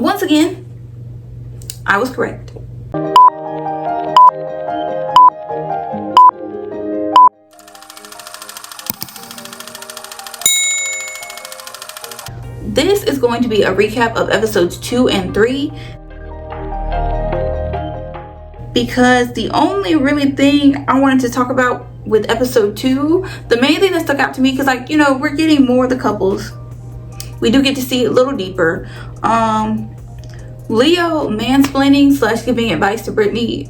once again, I was correct. This is going to be a recap of episodes 2 and 3, because the only really thing I wanted to talk about with episode 2, the main thing that stuck out to me, because like, you know, we're getting more of the couples. We do get to see a little deeper. Leo mansplaining / giving advice to Brittany.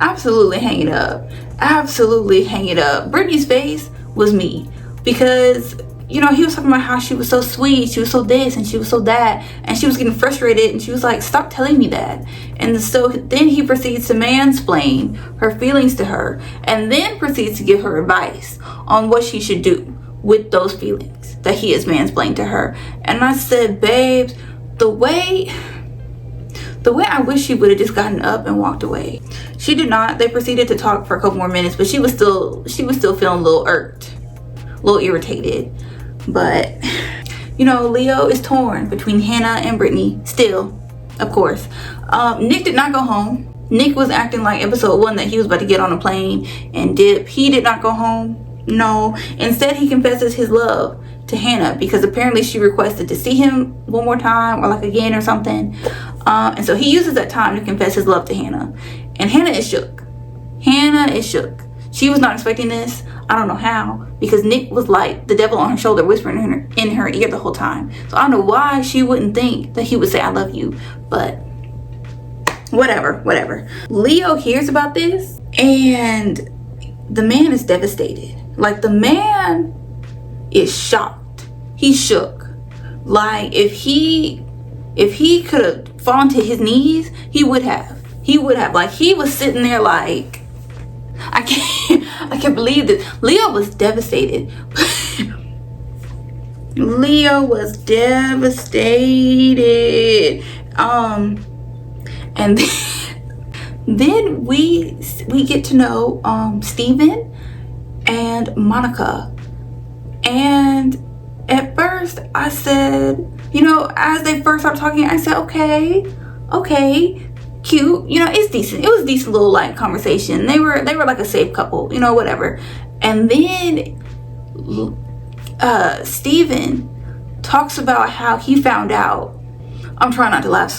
Absolutely hang it up. Absolutely hang it up. Brittany's face was me, because you know, he was talking about how she was so sweet, she was so this and she was so that, and she was getting frustrated, and she was like, stop telling me that. And so then he proceeds to mansplain her feelings to her, and then proceeds to give her advice on what she should do with those feelings that he has mansplained to her. And I said, babes, the way I wish she would have just gotten up and walked away. She did not. They proceeded to talk for a couple more minutes, but she was still feeling a little irked, a little irritated. But you know, Leo is torn between Hannah and Brittany still, of course. Nick did not go home. Nick was acting like episode 1 that he was about to get on a plane and dip. He did not go home. No. Instead, he confesses his love to Hannah, because apparently she requested to see him one more time, or like again or something. And so he uses that time to confess his love to Hannah. And Hannah is shook. Hannah is shook. She was not expecting this. I don't know how, because Nick was like the devil on her shoulder, whispering in her ear the whole time. So I don't know why she wouldn't think that he would say I love you, but whatever. Leo hears about this, and the man is devastated. Like, the man is shocked. He's shook. Like, if he could have fallen to his knees, he would have. Like, he was sitting there like, I can't believe this. Leo was devastated. Leo was devastated. And then we get to know Steven and Monica. And at first I said, you know, as they first started talking, I said, okay, cute, you know, it's decent. It was a decent little like conversation. They were like a safe couple, you know, whatever. And then Steven talks about how he found out. I'm trying not to laugh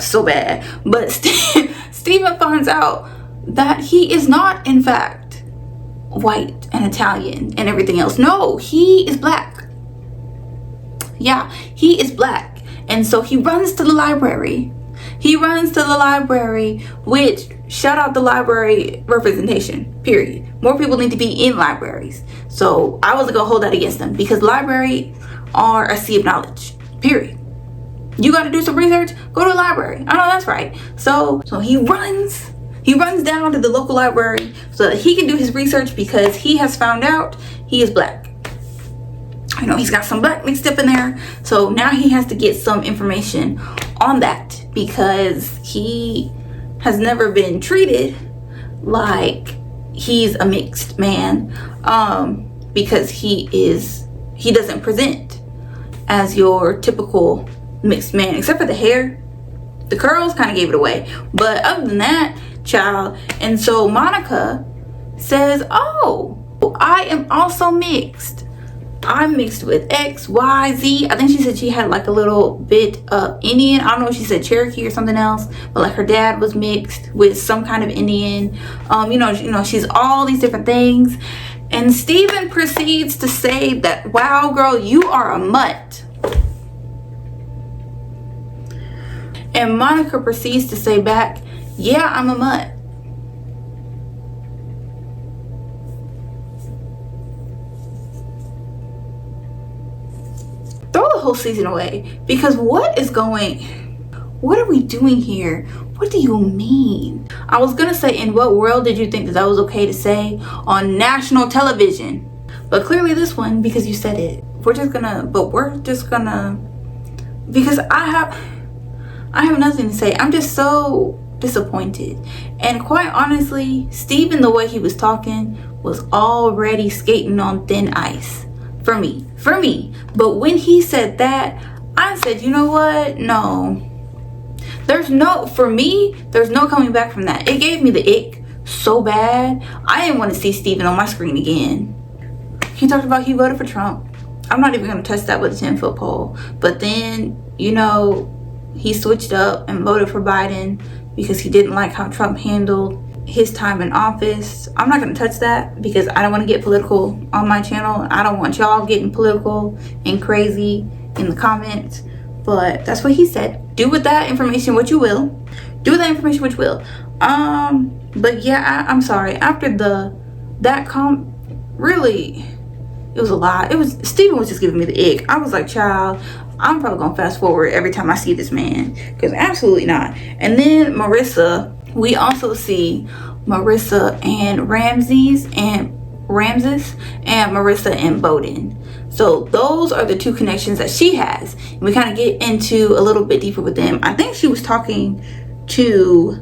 so bad, but Steven finds out that he is not in fact white and Italian and everything else. No, he is black. Yeah, he is black. And so he runs to the library. Which, shout out the library representation, period. More people need to be in libraries. So I wasn't gonna hold that against them, because libraries are a sea of knowledge, period. You got to do some research, go to the library. I know that's right. So he runs down to the local library so that he can do his research, because he has found out he is black. I know he's got some black mixed up in there. So now he has to get some information on that, because he has never been treated like he's a mixed man, because he doesn't present as your typical mixed man, except for the hair. The curls kind of gave it away, but other than that, child. And so Monica says, oh, I am also mixed. I'm mixed with X, Y, Z. I think she said she had like a little bit of Indian. I don't know if she said Cherokee or something else, but like her dad was mixed with some kind of Indian. You know, she's all these different things. And Steven proceeds to say that, wow, girl, you are a mutt. And Monica proceeds to say back, yeah, I'm a mutt. Throw the whole season away, because what are we doing here? What do you mean? I was gonna say, in what world did you think that was okay to say on national television? But clearly this one, because you said it. We're just gonna, because I have nothing to say. I'm just so disappointed. And quite honestly, Steven, the way he was talking, was already skating on thin ice for me. But when he said that, I said, you know what? No. For me, there's no coming back from that. It gave me the ick so bad. I didn't want to see Steven on my screen again. He talked about he voted for Trump. I'm not even going to touch that with a 10-foot pole. But then, you know, he switched up and voted for Biden because he didn't like how Trump handled his time in office. I'm not going to touch that because I don't want to get political on my channel. I don't want y'all getting political and crazy in the comments. But that's what he said. Do with that information what you will. Do with that information what you will. But yeah, I'm sorry. After really, it was a lot. Steven was just giving me the ick. I was like, child, I'm probably gonna fast forward every time I see this man, because absolutely not. And then Marissa, we also see Marissa and Ramses and Marissa and Bowden. So those are the two connections that she has. And we kind of get into a little bit deeper with them. I think she was talking to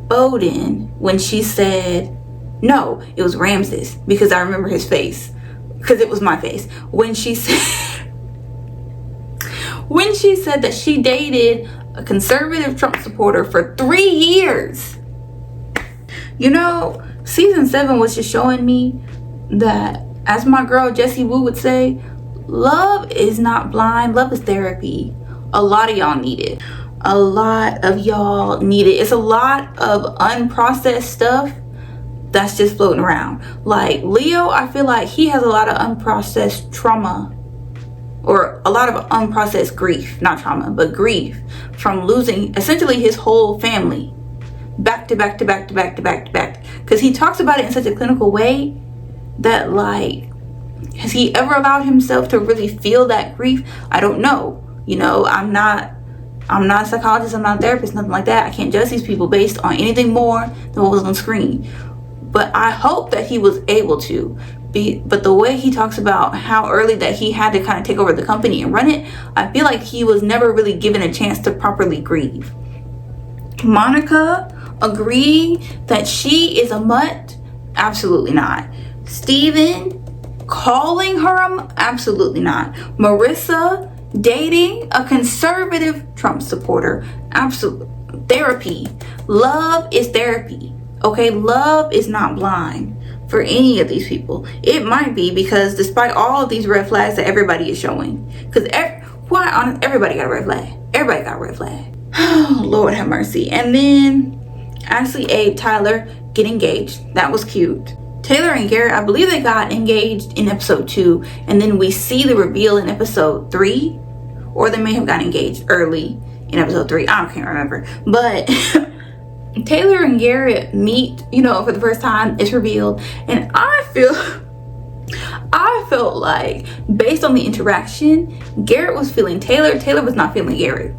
Bowden when she said, no, it was Ramses, because I remember his face, because it was my face. When she said that she dated a conservative Trump supporter for 3 years. You know, season 7 was just showing me that, as my girl Jessie Woo would say, love is not blind, love is therapy. A lot of y'all need it. A lot of y'all need it. It's a lot of unprocessed stuff that's just floating around. Like Leo, I feel like he has a lot of unprocessed trauma, or a lot of unprocessed grief, not trauma, but grief from losing essentially his whole family back to back to back to back to back to back. Because he talks about it in such a clinical way that, like, has he ever allowed himself to really feel that grief? I don't know. You know, I'm not a psychologist, I'm not a therapist, nothing like that. I can't judge these people based on anything more than what was on screen. But I hope that he was able to be. But the way he talks about how early that he had to kind of take over the company and run it, I feel like he was never really given a chance to properly grieve. Monica agreeing that she is a mutt? Absolutely not. Steven calling her a absolutely not. Marissa dating a conservative Trump supporter? Absolutely. Therapy. Love is therapy. Okay, love is not blind for any of these people. It might be, because despite all of these red flags that everybody is showing, because everybody got a red flag. Everybody got a red flag. Oh, Lord have mercy. And then Ashley, Abe, Tyler get engaged. That was cute. Taylor and Garrett, I believe they got engaged in episode 2, and then we see the reveal in episode 3, or they may have gotten engaged early in episode 3. I can't remember. But Taylor and Garrett meet, you know, for the first time. It's revealed, and I felt like, based on the interaction, Garrett was feeling Taylor. Taylor was not feeling Garrett.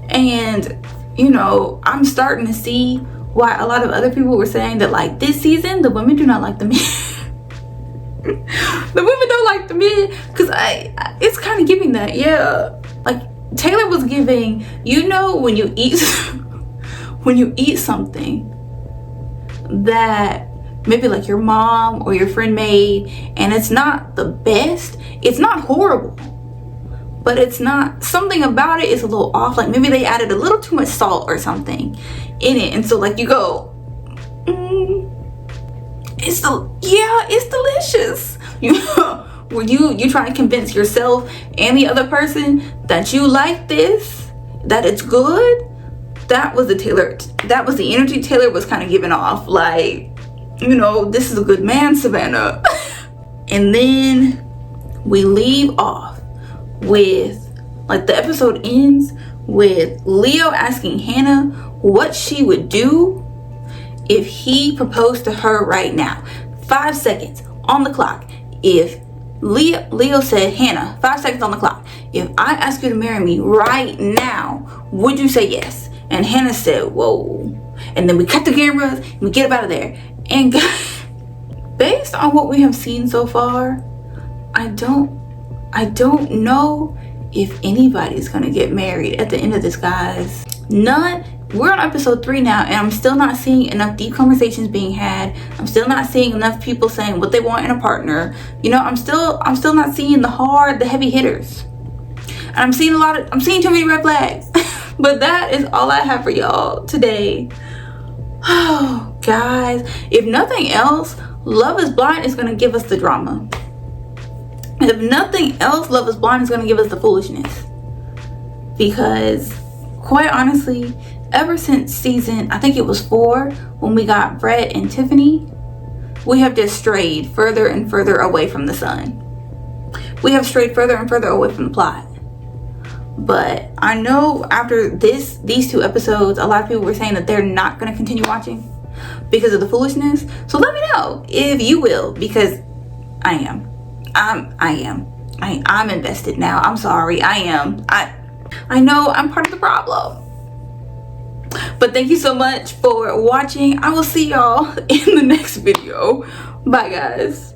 And, you know, I'm starting to see why a lot of other people were saying that, like, this season the women do not like the men. The women don't like the men, because it's kind of giving that. Yeah, like Taylor was giving, you know, when you eat something that maybe like your mom or your friend made, and it's not the best, it's not horrible, but it's not, something about it is a little off. Like maybe they added a little too much salt or something in it, and so like you go, it's delicious. You know, when you try to convince yourself and the other person that you like this, that it's good. That was the energy Taylor was kind of giving off, like, you know, this is a good man, Savannah. And then we leave off with, like, the episode ends with Leo asking Hannah what she would do if he proposed to her right now. 5 seconds on the clock. If Leo said, Hannah, 5 seconds on the clock, if I ask you to marry me right now, would you say yes? And Hannah said, whoa. And then we cut the cameras and we get up out of there. And based on what we have seen so far, I don't know if anybody's gonna get married at the end of this, guys. None. We're on episode 3 now, and I'm still not seeing enough deep conversations being had. I'm still not seeing enough people saying what they want in a partner. You know, I'm still not seeing the heavy hitters. And I'm seeing too many red flags. But that is all I have for y'all today. Oh, guys, if nothing else, Love is Blind is going to give us the drama. If nothing else, Love is Blind is going to give us the foolishness. Because, quite honestly, ever since season, I think it was 4, when we got Brett and Tiffany, we have just strayed further and further away from the sun. We have strayed further and further away from the plot. But I know after these 2 episodes, a lot of people were saying that they're not going to continue watching because of the foolishness. So let me know if you will, because I am. I'm invested now. I'm sorry. I am. I know I'm part of the problem. But thank you so much for watching. I will see y'all in the next video. Bye, guys.